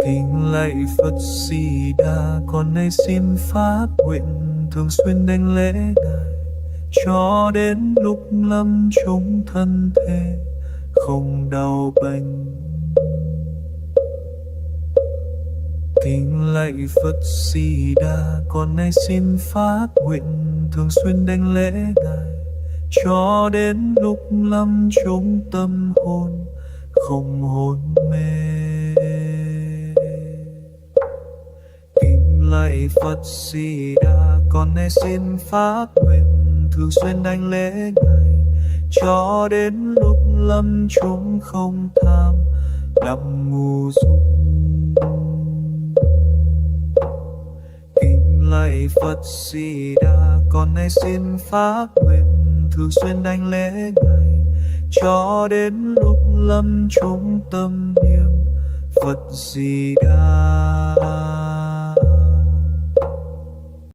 Kính lạy Phật Di Đà, con nay xin phát nguyện thường xuyên đảnh lễ Ngài, cho đến lúc lâm chung thân thể không đau bệnh. Kính lạy Phật Di Đà, con nay xin phát nguyện thường xuyên đảnh lễ Ngài, cho đến lúc lâm chung tâm hồn không hôn mê. Kính lạy Phật Di Đà, con nay xin phát nguyện thường xuyên đảnh lễ Ngài, cho đến lúc lâm chung không tham đắm ngu dục. Kính lạy Phật Di Đà, con nay xin phát nguyện thường xuyên đảnh lễ Ngài, cho đến lúc lâm chung tâm niệm Phật Di Đà.